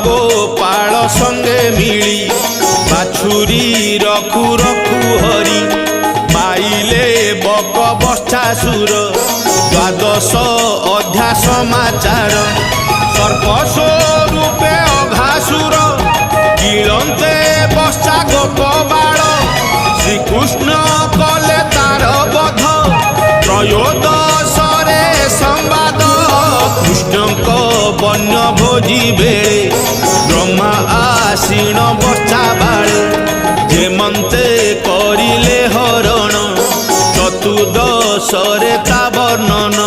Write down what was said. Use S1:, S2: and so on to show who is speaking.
S1: गोपाल संगे मिली बाछुरी रखु रखु हरि पाइले बक बष्टासुर द्वादश अध्याय समाचार सर्प स्वरूपे अघासुर गिलंते बष्टा गोपाल श्रीकृष्ण कले तार बध त्रयोदश संवाद कृष्ण वन्य भोजी बेले ब्रह्मा आसीन बच्चा बाले जेमंते करिले हरण चतुर्दश ता वर्णन।